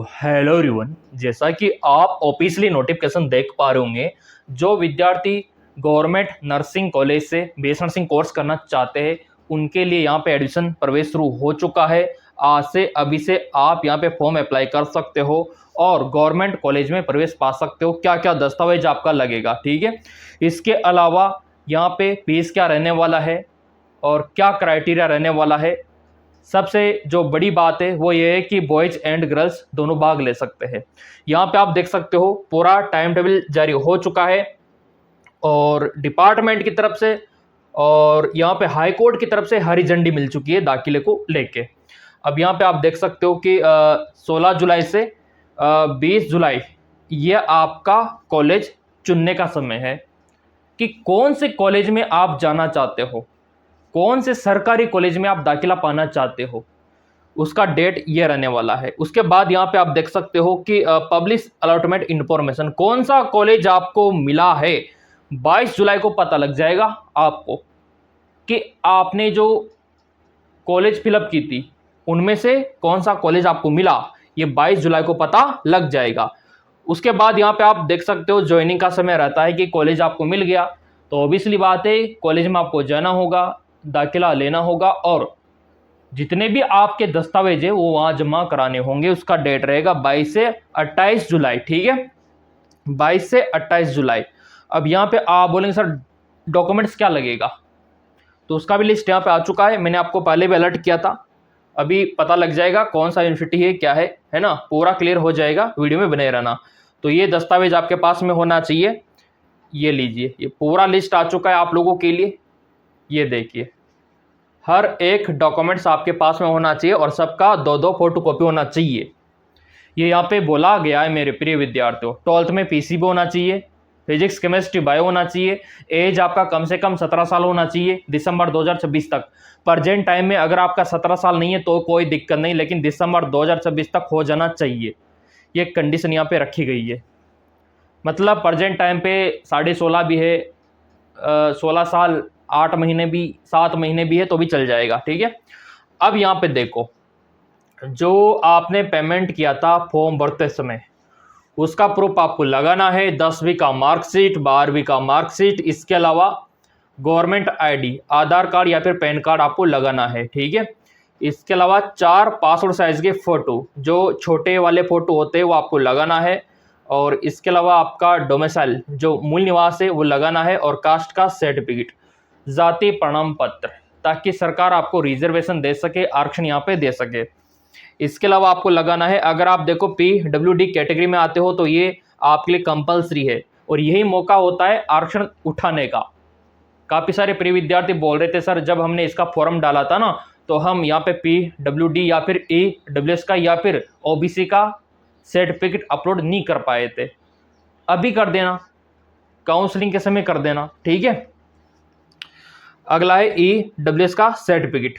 Hello everyone, जैसा कि आप ऑफिशियली नोटिफिकेशन देख पा रहे होंगे, जो विद्यार्थी गवर्नमेंट नर्सिंग कॉलेज से बीएस नर्सिंग कोर्स करना चाहते हैं उनके लिए यहाँ पे एडमिशन प्रवेश शुरू हो चुका है। आज से अभी से आप यहाँ पे फॉर्म अप्लाई कर सकते हो और गवर्नमेंट कॉलेज में प्रवेश पा सकते हो। क्या क्या दस्तावेज आपका लगेगा, ठीक है। इसके अलावा यहाँ पे फीस क्या रहने वाला है और क्या क्राइटेरिया रहने वाला है। सबसे जो बड़ी बात है वो ये है कि बॉयज एंड गर्ल्स दोनों भाग ले सकते हैं। यहाँ पे आप देख सकते हो पूरा टाइम टेबल जारी हो चुका है और डिपार्टमेंट की तरफ से और यहाँ पे हाई कोर्ट की तरफ से हरी झंडी मिल चुकी है दाखिले को लेके। अब यहाँ पे आप देख सकते हो कि 16 जुलाई से 20 जुलाई ये आपका कॉलेज चुनने का समय है कि कौन से कॉलेज में आप जाना चाहते हो, कौन से सरकारी कॉलेज में आप दाखिला पाना चाहते हो, उसका डेट ये रहने वाला है। उसके बाद यहाँ पे आप देख सकते हो कि पब्लिश अलॉटमेंट इंफॉर्मेशन, कौन सा कॉलेज आपको मिला है 22 जुलाई को पता लग जाएगा आपको कि आपने जो कॉलेज फिलअप की थी उनमें से कौन सा कॉलेज आपको मिला, ये 22 जुलाई को पता लग जाएगा। उसके बाद यहाँ पे आप देख सकते हो ज्वाइनिंग का समय रहता है कि कॉलेज आपको मिल गया तो ऑब्वियसली बात है कॉलेज में आपको जाना होगा, दाखिला लेना होगा और जितने भी आपके दस्तावेज है वो वहां जमा कराने होंगे। उसका डेट रहेगा 22 से 28 जुलाई, ठीक है, 22 से 28 जुलाई। अब यहाँ पे आप बोलेंगे सर डॉक्यूमेंट्स क्या लगेगा, तो उसका भी लिस्ट यहाँ पे आ चुका है। मैंने आपको पहले भी अलर्ट किया था, अभी पता लग जाएगा कौन सा यूनिवर्सिटी है क्या है ना, पूरा क्लियर हो जाएगा, वीडियो में बने रहना। तो ये दस्तावेज आपके पास में होना चाहिए। ये लीजिए, ये पूरा लिस्ट आ चुका है आप लोगों के लिए। ये देखिए, हर एक डॉक्यूमेंट्स आपके पास में होना चाहिए और सबका 2-2 फोटोकॉपी होना चाहिए। ये यहाँ पे बोला गया है मेरे प्रिय विद्यार्थियों। 12th में पीसीबी होना चाहिए, फिजिक्स केमिस्ट्री बायो होना चाहिए, एज आपका कम से कम 17 साल होना चाहिए दिसंबर 2026 तक। प्रेजेंट टाइम में अगर आपका 17 साल नहीं है तो कोई दिक्कत नहीं, लेकिन दिसंबर 2026 तक हो जाना चाहिए, ये कंडीशन यहाँ पे रखी गई है। मतलब प्रेजेंट टाइम पे 16.5 भी है, 16 साल 8 महीने भी 7 महीने भी है तो भी चल जाएगा, ठीक है। अब यहाँ पे देखो, जो आपने पेमेंट किया था फॉर्म भरते समय उसका प्रूफ आपको लगाना है। 10वीं का मार्कशीट, 12वीं का मार्कशीट, इसके अलावा गवर्नमेंट आईडी, आधार कार्ड या फिर पैन कार्ड आपको लगाना है, ठीक है। इसके अलावा 4 पासपोर्ट साइज के फोटो, जो छोटे वाले फोटो होते हैं वो आपको लगाना है। और इसके अलावा आपका डोमिसाइल जो मूल निवास है वो लगाना है और कास्ट का सर्टिफिकेट, जाति प्रमाण पत्र, ताकि सरकार आपको रिजर्वेशन दे सके, आरक्षण यहाँ पे दे सके। इसके अलावा आपको लगाना है, अगर आप देखो PWD कैटेगरी में आते हो तो ये आपके लिए कंपलसरी है और यही मौका होता है आरक्षण उठाने का। काफ़ी सारे प्रिय विद्यार्थी बोल रहे थे सर जब हमने इसका फॉर्म डाला था ना तो हम यहाँ पे PWD या फिर EWS का या फिर OBC का सर्टिफिकेट अपलोड नहीं कर पाए थे। अभी कर देना, काउंसलिंग के समय कर देना, ठीक है। अगला है EWS का सर्टिफिकेट,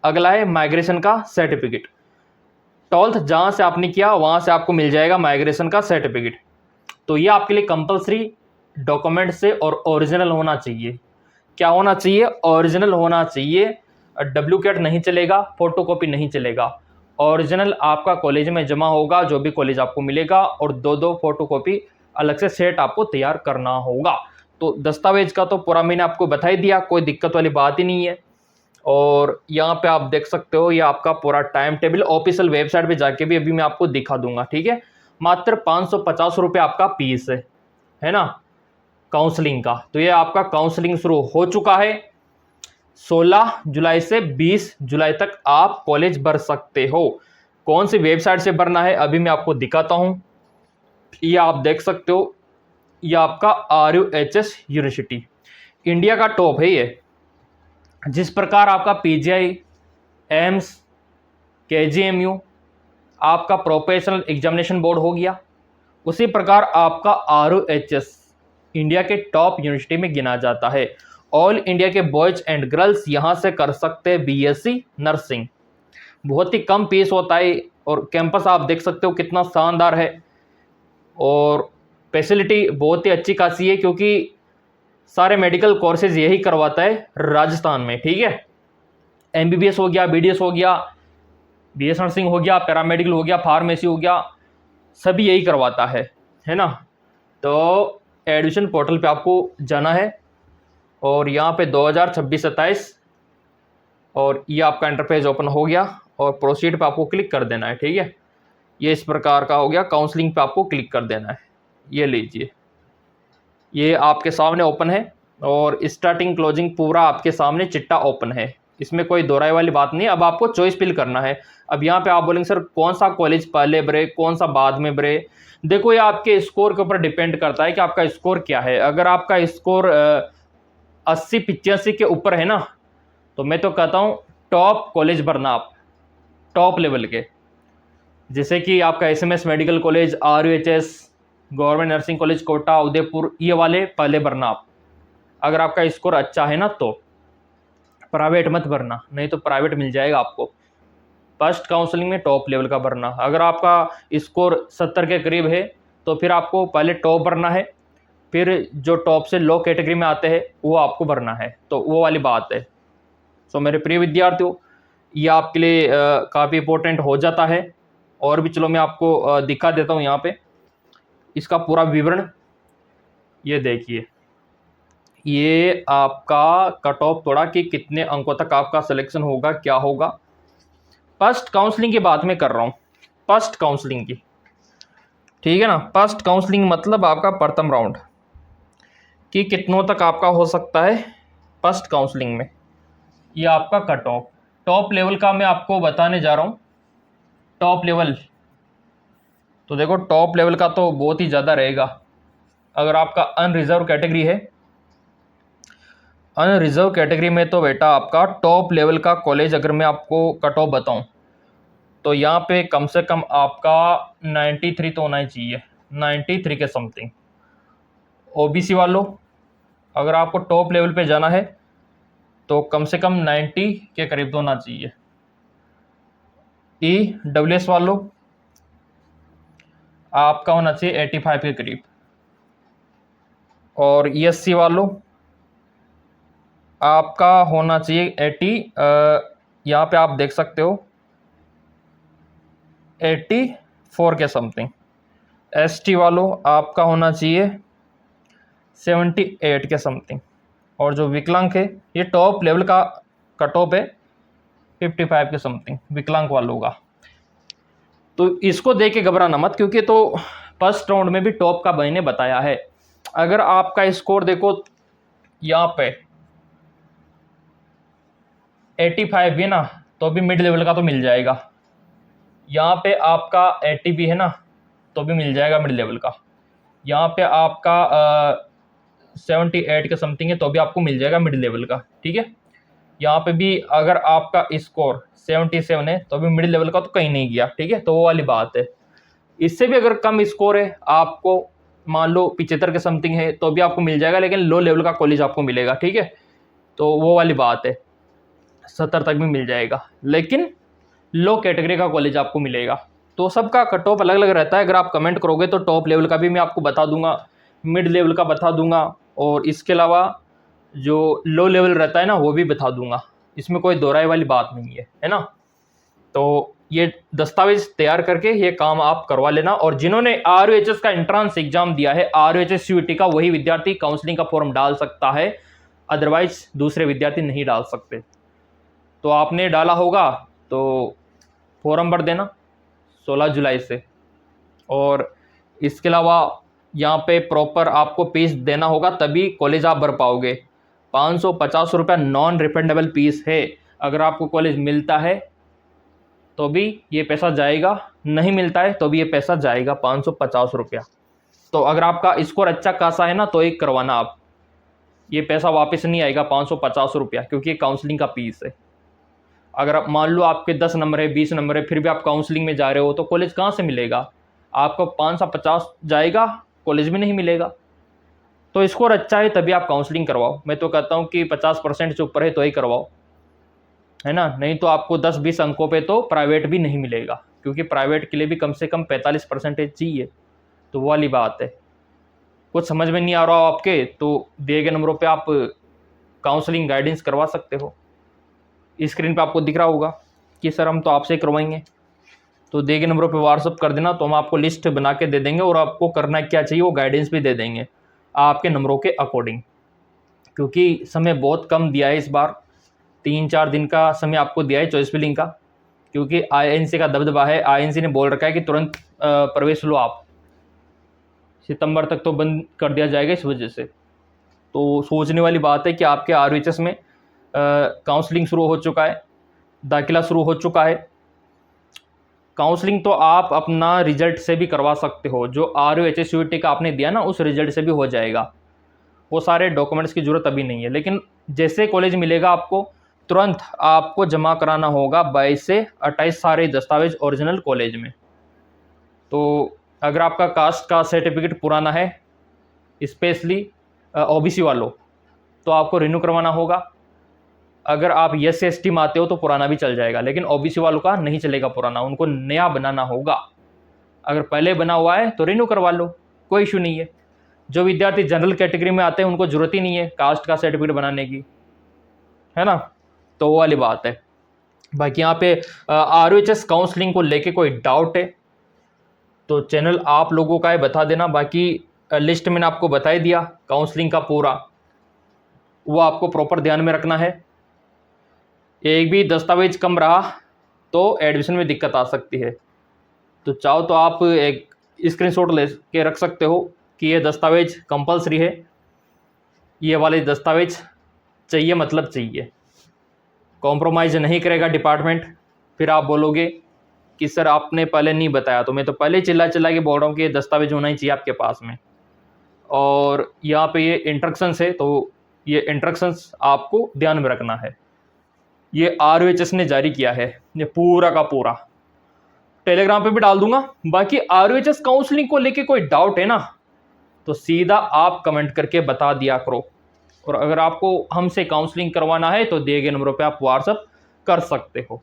अगला है माइग्रेशन का सर्टिफिकेट। 12th जहाँ से आपने किया वहाँ से आपको मिल जाएगा माइग्रेशन का सर्टिफिकेट। तो ये आपके लिए कंपलसरी डॉक्यूमेंट से और ओरिजिनल होना चाहिए। क्या होना चाहिए? ओरिजिनल होना चाहिए। डुप्लीकेट नहीं चलेगा, फोटोकॉपी नहीं चलेगा। ओरिजिनल आपका कॉलेज में जमा होगा, जो भी कॉलेज आपको मिलेगा, और 2-2 फोटोकॉपी अलग से सेट आपको तैयार करना होगा। तो दस्तावेज का तो पूरा मैंने आपको बता ही दिया, कोई दिक्कत वाली बात ही नहीं है। और यहाँ पे आप देख सकते हो ये आपका पूरा टाइम टेबल ऑफिशियल वेबसाइट पे जाके भी अभी मैं आपको दिखा दूंगा, ठीक है। मात्र 550 रुपये आपका फीस है ना काउंसलिंग का। तो ये आपका काउंसलिंग शुरू हो चुका है। 16 जुलाई से 20 जुलाई तक आप कॉलेज भर सकते हो। कौन सी वेबसाइट से भरना है अभी मैं आपको दिखाता हूँ। ये आप देख सकते हो, ये आपका RUHS यूनिवर्सिटी इंडिया का टॉप है ये। जिस प्रकार आपका PGI, एम्स, KGMU आपका प्रोफेशनल एग्जामिनेशन बोर्ड हो गया, उसी प्रकार आपका RUHS इंडिया के टॉप यूनिवर्सिटी में गिना जाता है। ऑल इंडिया के बॉयज एंड गर्ल्स यहाँ से कर सकते हैं BSc नर्सिंग। बहुत ही कम फीस होता है और कैंपस आप देख सकते हो कितना शानदार है और फैसिलिटी बहुत ही अच्छी खासी है, क्योंकि सारे मेडिकल कोर्सेज यही करवाता है राजस्थान में, ठीक है। MBBS हो गया, BDS हो गया, BS नर्सिंग हो गया, पैरामेडिकल हो गया, फार्मेसी हो गया, सभी यही करवाता है ना। तो एडमिशन पोर्टल पे आपको जाना है और यहाँ पे 2026-27 और ये आपका इंटरफेस ओपन हो गया और प्रोसीड पे आपको क्लिक कर देना है। ठीक है, ये इस प्रकार का हो गया। काउंसलिंग पे आपको क्लिक कर देना है। ये लीजिए, ये आपके सामने ओपन है और स्टार्टिंग क्लोजिंग पूरा आपके सामने चिट्टा ओपन है। इसमें कोई दोहराई वाली बात नहीं। अब आपको चॉइस फिल करना है। अब यहाँ पे आप बोलेंगे सर कौन सा कॉलेज पहले भरे कौन सा बाद में भरे। देखो ये आपके स्कोर के ऊपर डिपेंड करता है कि आपका स्कोर क्या है। अगर आपका स्कोर 80-85 के ऊपर है ना, तो मैं तो कहता हूँ टॉप कॉलेज भरना आप, टॉप लेवल के, जैसे कि आपका SMS medical college, RUHS, government nursing college Kota, Udaipur, ये वाले पहले भरना आप। अगर आपका स्कोर अच्छा है ना तो प्राइवेट मत भरना, नहीं तो प्राइवेट मिल जाएगा आपको। फर्स्ट काउंसलिंग में टॉप लेवल का भरना। अगर आपका स्कोर 70 के करीब है तो फिर आपको पहले टॉप भरना है, फिर जो टॉप से लो कैटेगरी में आते हैं वो आपको भरना है। तो वो वाली बात है। सो मेरे प्रिय विद्यार्थियों, ये आपके लिए काफ़ी इंपॉर्टेंट हो जाता है। और भी चलो मैं आपको दिखा देता हूँ यहाँ पे इसका पूरा विवरण। ये देखिए, ये आपका कट ऑफ थोड़ा कि कितने अंकों तक आपका सिलेक्शन होगा, क्या होगा। फर्स्ट काउंसलिंग की बात मैं कर रहा हूँ, फर्स्ट काउंसलिंग की, ठीक है ना। फर्स्ट काउंसलिंग मतलब आपका प्रथम राउंड कि कितनों तक आपका हो सकता है फर्स्ट काउंसलिंग में। ये आपका कट ऑफ टॉप लेवल का मैं आपको बताने जा रहा हूँ। टॉप लेवल तो देखो, टॉप लेवल का तो बहुत ही ज़्यादा रहेगा। अगर आपका अनरिजर्व कैटेगरी है, अनरिजर्व कैटेगरी में तो बेटा आपका टॉप लेवल का कॉलेज अगर मैं आपको कट ऑफ बताऊँ तो यहाँ पे कम से कम आपका 93 तो होना ही चाहिए, 93 के समथिंग। OBC वालों, अगर आपको टॉप लेवल पे जाना है तो कम से कम 90 के करीब तो होना चाहिए। EWS वालों, आपका होना चाहिए 85 के करीब। और ESC वालों, आपका होना चाहिए 80, यहाँ पे आप देख सकते हो 84 के समथिंग। ST वालों, आपका होना चाहिए 78 के समथिंग। और जो विकलांग है, ये टॉप लेवल का कट ऑफ है 55 के समथिंग विकलांग वालों का। तो इसको देख के घबराना मत, क्योंकि तो फर्स्ट राउंड में भी टॉप का मैंने बताया है। अगर आपका स्कोर देखो यहाँ पे 85 भी है ना, तो भी मिड लेवल का तो मिल जाएगा। यहाँ पे आपका 80 भी है ना, तो भी मिल जाएगा मिड लेवल का। यहाँ पे आपका 78 के समथिंग है तो भी आपको मिल जाएगा मिड लेवल का। ठीक है, यहाँ पे भी अगर आपका स्कोर 77 है तो भी मिड लेवल का तो कहीं नहीं गया। ठीक है, तो वो वाली बात है। इससे भी अगर कम स्कोर है, आपको मान लो 75 के समथिंग है, तो भी आपको मिल जाएगा, लेकिन लो लेवल का कॉलेज आपको मिलेगा। ठीक है, तो वो वाली बात है। 70 तक भी मिल जाएगा, लेकिन लो कैटेगरी का कॉलेज आपको मिलेगा। तो सबका कट ऑफ अलग अलग रहता है। अगर आप कमेंट करोगे तो टॉप लेवल का भी मैं आपको बता दूंगा, मिड लेवल का बता दूंगा, और इसके अलावा जो लो लेवल रहता है ना वो भी बता दूंगा। इसमें कोई दोहराई वाली बात नहीं है ना। तो ये दस्तावेज तैयार करके ये काम आप करवा लेना। और जिन्होंने RUHS का एंट्रेंस एग्जाम दिया है, RUHS CUET का, वही विद्यार्थी काउंसलिंग का फॉर्म डाल सकता है, अदरवाइज दूसरे विद्यार्थी नहीं डाल सकते। तो आपने डाला होगा तो फॉर्म भर देना 16 जुलाई से। और इसके अलावा यहाँ पे प्रॉपर आपको फीस देना होगा, तभी कॉलेज आप भर पाओगे। 550 रुपया नॉन रिफंडेबल फीस है। अगर आपको कॉलेज मिलता है तो भी ये पैसा जाएगा, नहीं मिलता है तो भी ये पैसा जाएगा, 550 रुपया। तो अगर आपका स्कोर अच्छा खासा है ना तो एक करवाना आप, ये पैसा वापस नहीं आएगा 550 रुपया, क्योंकि ये काउंसलिंग का फीस है। अगर आप मान लो आपके 10 नंबर है, 20 नंबर है, फिर भी आप काउंसलिंग में जा रहे हो तो कॉलेज कहाँ से मिलेगा आपको? 550 जाएगा, कॉलेज भी नहीं मिलेगा। तो स्कोर अच्छा है तभी आप काउंसलिंग करवाओ। मैं तो कहता हूँ कि 50% से ऊपर है तो ही करवाओ, है ना। नहीं तो आपको 10-20 अंकों पे तो प्राइवेट भी नहीं मिलेगा, क्योंकि प्राइवेट के लिए भी कम से कम 45% चाहिए। तो वो वाली बात है। कुछ समझ में नहीं आ रहा हो आपके, तो दिए गए नंबरों पे आप काउंसलिंग गाइडेंस करवा सकते हो। स्क्रीन पे आपको दिख रहा होगा कि सर हम तो आपसे करवाएंगे। तो दिए गए नंबरों पे व्हाट्सअप कर देना, तो हम आपको लिस्ट बना के दे देंगे और आपको करना क्या चाहिए वो गाइडेंस भी दे देंगे आपके नंबरों के अकॉर्डिंग। क्योंकि समय बहुत कम दिया है इस बार, 3-4 दिन का समय आपको दिया है चॉइस फिलिंग का, क्योंकि आईएनसी का दबदबा है। आईएनसी ने बोल रखा है कि तुरंत प्रवेश लो आप, सितंबर तक तो बंद कर दिया जाएगा इस वजह से। तो सोचने वाली बात है कि आपके आरवीएचएस में काउंसलिंग शुरू हो चुका है, दाखिला शुरू हो चुका है। काउंसलिंग तो आप अपना रिजल्ट से भी करवा सकते हो, जो आरयूएचएस यूटी का आपने दिया ना उस रिजल्ट से भी हो जाएगा। वो सारे डॉक्यूमेंट्स की ज़रूरत अभी नहीं है, लेकिन जैसे कॉलेज मिलेगा आपको तुरंत आपको जमा कराना होगा 22 से 28 सारे दस्तावेज ओरिजिनल कॉलेज में। तो अगर आपका कास्ट का सर्टिफिकेट पुराना है, स्पेशली ओबीसी वालों, तो आपको रिन्यू करवाना होगा। अगर आप SC/ST में आते हो तो पुराना भी चल जाएगा, लेकिन ओबीसी वालों का नहीं चलेगा पुराना, उनको नया बनाना होगा। अगर पहले बना हुआ है तो रिन्यू करवा लो, कोई इशू नहीं है। जो विद्यार्थी जनरल कैटेगरी में आते हैं उनको जरूरत ही नहीं है कास्ट का सर्टिफिकेट बनाने की, है ना। तो वो वाली बात है। बाकी यहाँ पे आरयूएचएस काउंसलिंग को लेके कोई डाउट है तो चैनल आप लोगों का है, बता देना। बाकी लिस्ट मैंने आपको बता ही दिया काउंसलिंग का पूरा, वो आपको प्रॉपर ध्यान में रखना है। एक भी दस्तावेज कम रहा तो एडमिशन में दिक्कत आ सकती है। तो चाहो तो आप एक स्क्रीनशॉट ले के रख सकते हो कि ये दस्तावेज कंपलसरी है, ये वाले दस्तावेज चाहिए मतलब चाहिए, कॉम्प्रोमाइज़ नहीं करेगा डिपार्टमेंट। फिर आप बोलोगे कि सर आपने पहले नहीं बताया, तो मैं तो पहले चिल्ला चिल्ला के बोल रहा हूँ कि ये दस्तावेज होना ही चाहिए आपके पास में। और यहाँ पे ये इंस्ट्रक्शंस है, तो ये इंस्ट्रक्शंस आपको ध्यान में रखना है। ये आरयूएचएस ने जारी किया है, ये पूरा का पूरा। टेलीग्राम पे भी डाल दूंगा। बाकी आरयूएचएस काउंसलिंग को लेके कोई डाउट है ना, तो सीधा आप कमेंट करके बता दिया करो। और अगर आपको हमसे काउंसलिंग करवाना है तो दिए गए नंबरों पे आप व्हाट्सअप कर सकते हो।